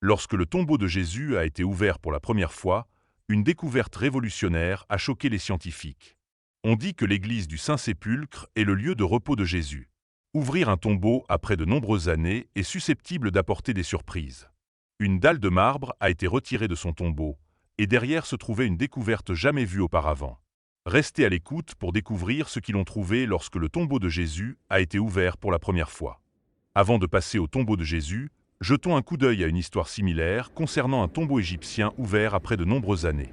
Lorsque le tombeau de Jésus a été ouvert pour la première fois, une découverte révolutionnaire a choqué les scientifiques. On dit que l'église du Saint-Sépulcre est le lieu de repos de Jésus. Ouvrir un tombeau après de nombreuses années est susceptible d'apporter des surprises. Une dalle de marbre a été retirée de son tombeau, et derrière se trouvait une découverte jamais vue auparavant. Restez à l'écoute pour découvrir ce qu'ils ont trouvé lorsque le tombeau de Jésus a été ouvert pour la première fois. Avant de passer au tombeau de Jésus, jetons un coup d'œil à une histoire similaire concernant un tombeau égyptien ouvert après de nombreuses années.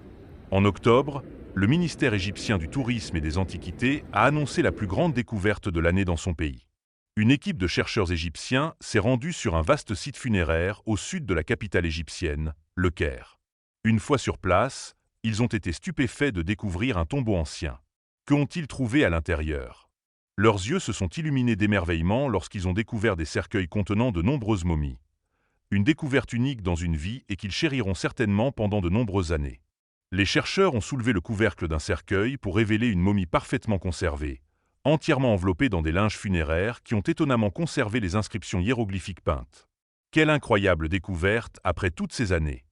En octobre, le ministère égyptien du Tourisme et des Antiquités a annoncé la plus grande découverte de l'année dans son pays. Une équipe de chercheurs égyptiens s'est rendue sur un vaste site funéraire au sud de la capitale égyptienne, le Caire. Une fois sur place, ils ont été stupéfaits de découvrir un tombeau ancien. Que ont-ils trouvé à l'intérieur? Leurs yeux se sont illuminés d'émerveillement lorsqu'ils ont découvert des cercueils contenant de nombreuses momies. Une découverte unique dans une vie et qu'ils chériront certainement pendant de nombreuses années. Les chercheurs ont soulevé le couvercle d'un cercueil pour révéler une momie parfaitement conservée, entièrement enveloppée dans des linges funéraires qui ont étonnamment conservé les inscriptions hiéroglyphiques peintes. Quelle incroyable découverte après toutes ces années!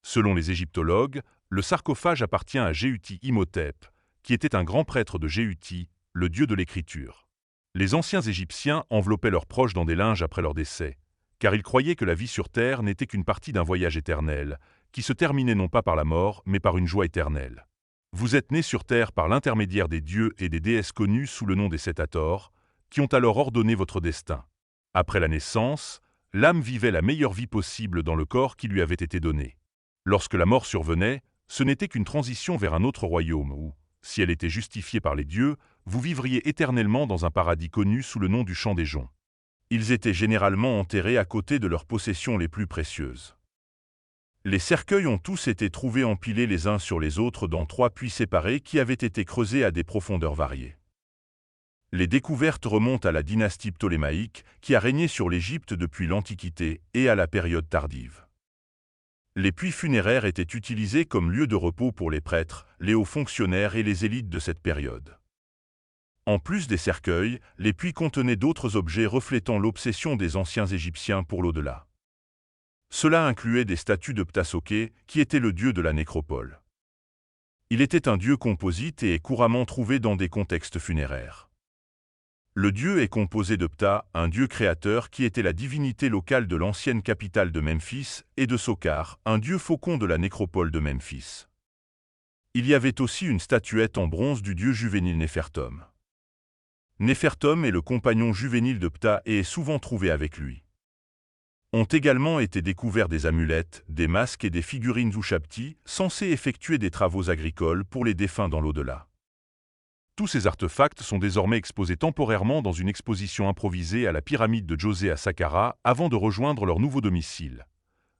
Selon les égyptologues, le sarcophage appartient à Jéhuti Imhotep, qui était un grand prêtre de Jéhuti, le dieu de l'écriture. Les anciens Égyptiens enveloppaient leurs proches dans des linges après leur décès, car ils croyaient que la vie sur terre n'était qu'une partie d'un voyage éternel, qui se terminait non pas par la mort, mais par une joie éternelle. Vous êtes nés sur terre par l'intermédiaire des dieux et des déesses connus sous le nom des Sept Hathors, qui ont alors ordonné votre destin. Après la naissance, l'âme vivait la meilleure vie possible dans le corps qui lui avait été donné. Lorsque la mort survenait, ce n'était qu'une transition vers un autre royaume où, si elle était justifiée par les dieux, vous vivriez éternellement dans un paradis connu sous le nom du champ des joncs. Ils étaient généralement enterrés à côté de leurs possessions les plus précieuses. Les cercueils ont tous été trouvés empilés les uns sur les autres dans 3 puits séparés qui avaient été creusés à des profondeurs variées. Les découvertes remontent à la dynastie ptolémaïque qui a régné sur l'Égypte depuis l'Antiquité et à la période tardive. Les puits funéraires étaient utilisés comme lieu de repos pour les prêtres, les hauts fonctionnaires et les élites de cette période. En plus des cercueils, les puits contenaient d'autres objets reflétant l'obsession des anciens Égyptiens pour l'au-delà. Cela incluait des statues de Ptah-Soké, qui était le dieu de la nécropole. Il était un dieu composite et est couramment trouvé dans des contextes funéraires. Le dieu est composé de Ptah, un dieu créateur qui était la divinité locale de l'ancienne capitale de Memphis, et de Sokar, un dieu faucon de la nécropole de Memphis. Il y avait aussi une statuette en bronze du dieu juvénile Néfertum. Néfertum est le compagnon juvénile de Ptah et est souvent trouvé avec lui. Ont également été découverts des amulettes, des masques et des figurines Ushabti, censés effectuer des travaux agricoles pour les défunts dans l'au-delà. Tous ces artefacts sont désormais exposés temporairement dans une exposition improvisée à la pyramide de Djosé à Saqqara avant de rejoindre leur nouveau domicile.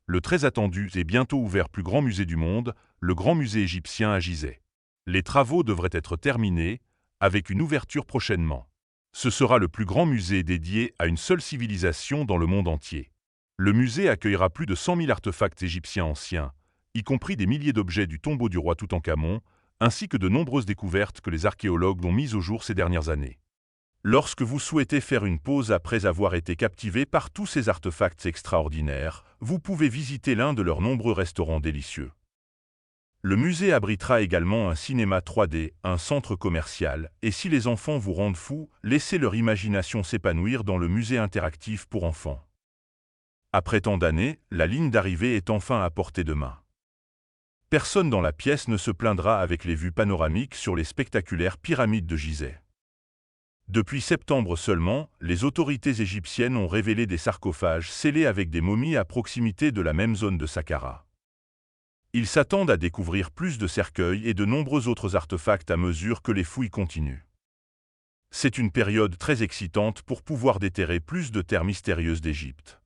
Le très attendu et bientôt ouvert plus grand musée du monde, le Grand Musée égyptien à Gizeh. Les travaux devraient être terminés, avec une ouverture prochainement. Ce sera le plus grand musée dédié à une seule civilisation dans le monde entier. Le musée accueillera plus de 100 000 artefacts égyptiens anciens, y compris des milliers d'objets du tombeau du roi Toutankhamon, ainsi que de nombreuses découvertes que les archéologues ont mises au jour ces dernières années. Lorsque vous souhaitez faire une pause après avoir été captivé par tous ces artefacts extraordinaires, vous pouvez visiter l'un de leurs nombreux restaurants délicieux. Le musée abritera également un cinéma 3D, un centre commercial, et si les enfants vous rendent fous, laissez leur imagination s'épanouir dans le musée interactif pour enfants. Après tant d'années, la ligne d'arrivée est enfin à portée de main. Personne dans la pièce ne se plaindra avec les vues panoramiques sur les spectaculaires pyramides de Gizeh. Depuis septembre seulement, les autorités égyptiennes ont révélé des sarcophages scellés avec des momies à proximité de la même zone de Saqqara. Ils s'attendent à découvrir plus de cercueils et de nombreux autres artefacts à mesure que les fouilles continuent. C'est une période très excitante pour pouvoir déterrer plus de terres mystérieuses d'Égypte.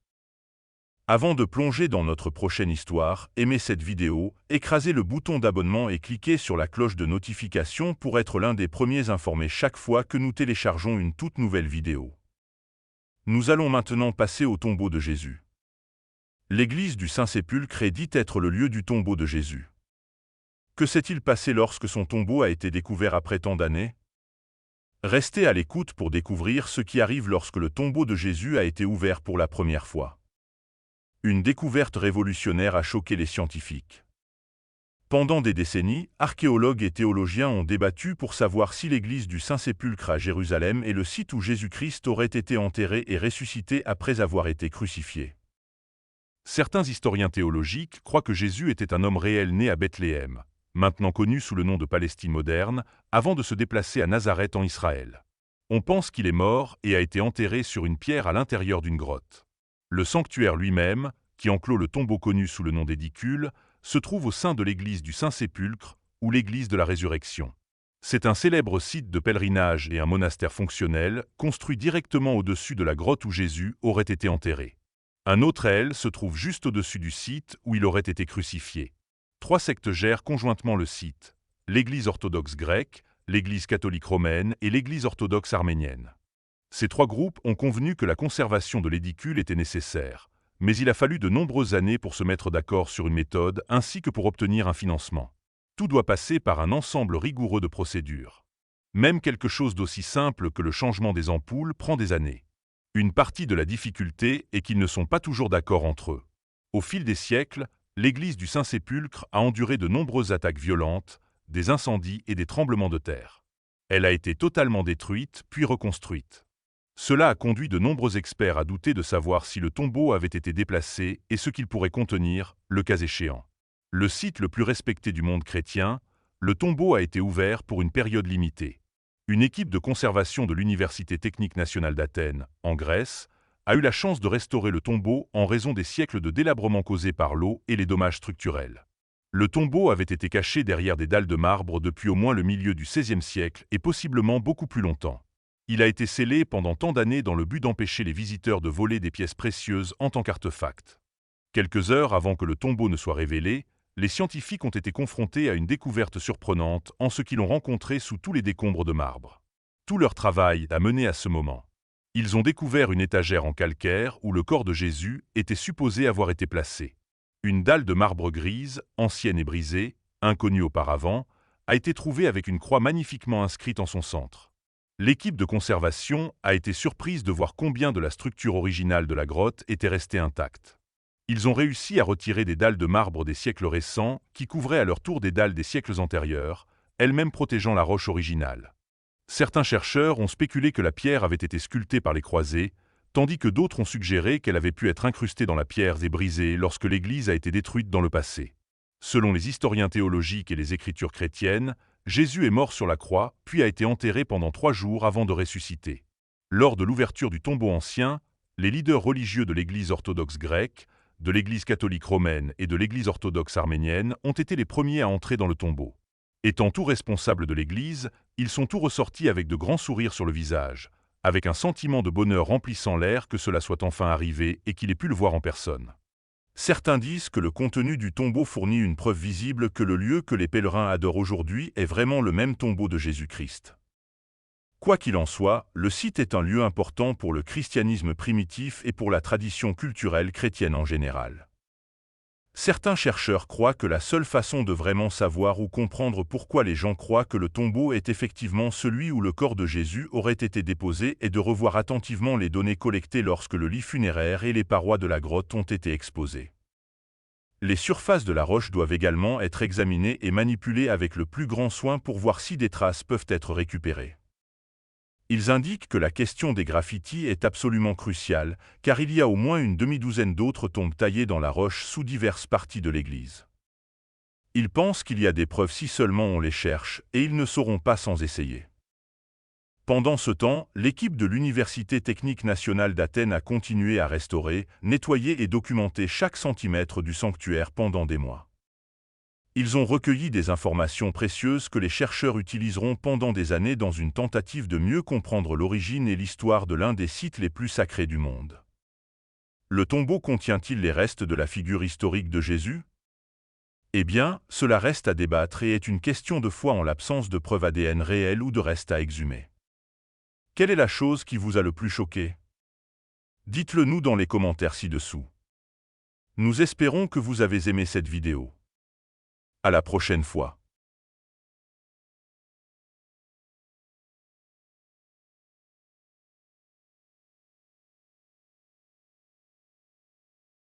Avant de plonger dans notre prochaine histoire, aimez cette vidéo, écrasez le bouton d'abonnement et cliquez sur la cloche de notification pour être l'un des premiers informés chaque fois que nous téléchargeons une toute nouvelle vidéo. Nous allons maintenant passer au tombeau de Jésus. L'église du Saint-Sépulcre est dite être le lieu du tombeau de Jésus. Que s'est-il passé lorsque son tombeau a été découvert après tant d'années? Restez à l'écoute pour découvrir ce qui arrive lorsque le tombeau de Jésus a été ouvert pour la première fois. Une découverte révolutionnaire a choqué les scientifiques. Pendant des décennies, archéologues et théologiens ont débattu pour savoir si l'église du Saint-Sépulcre à Jérusalem est le site où Jésus-Christ aurait été enterré et ressuscité après avoir été crucifié. Certains historiens théologiques croient que Jésus était un homme réel né à Bethléem, maintenant connu sous le nom de Palestine moderne, avant de se déplacer à Nazareth en Israël. On pense qu'il est mort et a été enterré sur une pierre à l'intérieur d'une grotte. Le sanctuaire lui-même, qui enclôt le tombeau connu sous le nom d'édicule, se trouve au sein de l'église du Saint-Sépulcre ou l'église de la Résurrection. C'est un célèbre site de pèlerinage et un monastère fonctionnel construit directement au-dessus de la grotte où Jésus aurait été enterré. Un autre aile se trouve juste au-dessus du site où il aurait été crucifié. 3 sectes gèrent conjointement le site: l'Église orthodoxe grecque, l'Église catholique romaine et l'Église orthodoxe arménienne. Ces 3 groupes ont convenu que la conservation de l'édicule était nécessaire, mais il a fallu de nombreuses années pour se mettre d'accord sur une méthode ainsi que pour obtenir un financement. Tout doit passer par un ensemble rigoureux de procédures. Même quelque chose d'aussi simple que le changement des ampoules prend des années. Une partie de la difficulté est qu'ils ne sont pas toujours d'accord entre eux. Au fil des siècles, l'église du Saint-Sépulcre a enduré de nombreuses attaques violentes, des incendies et des tremblements de terre. Elle a été totalement détruite, puis reconstruite. Cela a conduit de nombreux experts à douter de savoir si le tombeau avait été déplacé et ce qu'il pourrait contenir, le cas échéant. Le site le plus respecté du monde chrétien, le tombeau a été ouvert pour une période limitée. Une équipe de conservation de l'Université technique nationale d'Athènes, en Grèce, a eu la chance de restaurer le tombeau en raison des siècles de délabrement causés par l'eau et les dommages structurels. Le tombeau avait été caché derrière des dalles de marbre depuis au moins le milieu du XVIe siècle et possiblement beaucoup plus longtemps. Il a été scellé pendant tant d'années dans le but d'empêcher les visiteurs de voler des pièces précieuses en tant qu'artefacts. Quelques heures avant que le tombeau ne soit révélé, les scientifiques ont été confrontés à une découverte surprenante en ce qu'ils l'ont rencontré sous tous les décombres de marbre. Tout leur travail a mené à ce moment. Ils ont découvert une étagère en calcaire où le corps de Jésus était supposé avoir été placé. Une dalle de marbre grise, ancienne et brisée, inconnue auparavant, a été trouvée avec une croix magnifiquement inscrite en son centre. L'équipe de conservation a été surprise de voir combien de la structure originale de la grotte était restée intacte. Ils ont réussi à retirer des dalles de marbre des siècles récents qui couvraient à leur tour des dalles des siècles antérieurs, elles-mêmes protégeant la roche originale. Certains chercheurs ont spéculé que la pierre avait été sculptée par les croisés, tandis que d'autres ont suggéré qu'elle avait pu être incrustée dans la pierre et brisée lorsque l'église a été détruite dans le passé. Selon les historiens théologiques et les écritures chrétiennes, Jésus est mort sur la croix, puis a été enterré pendant 3 jours avant de ressusciter. Lors de l'ouverture du tombeau ancien, les leaders religieux de l'Église orthodoxe grecque, de l'Église catholique romaine et de l'Église orthodoxe arménienne ont été les premiers à entrer dans le tombeau. Étant tout responsables de l'Église, ils sont tous ressortis avec de grands sourires sur le visage, avec un sentiment de bonheur remplissant l'air que cela soit enfin arrivé et qu'il ait pu le voir en personne. Certains disent que le contenu du tombeau fournit une preuve visible que le lieu que les pèlerins adorent aujourd'hui est vraiment le même tombeau de Jésus-Christ. Quoi qu'il en soit, le site est un lieu important pour le christianisme primitif et pour la tradition culturelle chrétienne en général. Certains chercheurs croient que la seule façon de vraiment savoir ou comprendre pourquoi les gens croient que le tombeau est effectivement celui où le corps de Jésus aurait été déposé est de revoir attentivement les données collectées lorsque le lit funéraire et les parois de la grotte ont été exposées. Les surfaces de la roche doivent également être examinées et manipulées avec le plus grand soin pour voir si des traces peuvent être récupérées. Ils indiquent que la question des graffitis est absolument cruciale, car il y a au moins une demi-douzaine d'autres tombes taillées dans la roche sous diverses parties de l'église. Ils pensent qu'il y a des preuves si seulement on les cherche, et ils ne sauront pas sans essayer. Pendant ce temps, l'équipe de l'Université technique nationale d'Athènes a continué à restaurer, nettoyer et documenter chaque centimètre du sanctuaire pendant des mois. Ils ont recueilli des informations précieuses que les chercheurs utiliseront pendant des années dans une tentative de mieux comprendre l'origine et l'histoire de l'un des sites les plus sacrés du monde. Le tombeau contient-il les restes de la figure historique de Jésus? Eh bien, cela reste à débattre et est une question de foi en l'absence de preuves ADN réelles ou de restes à exhumer. Quelle est la chose qui vous a le plus choqué? Dites-le nous dans les commentaires ci-dessous. Nous espérons que vous avez aimé cette vidéo. À la prochaine fois.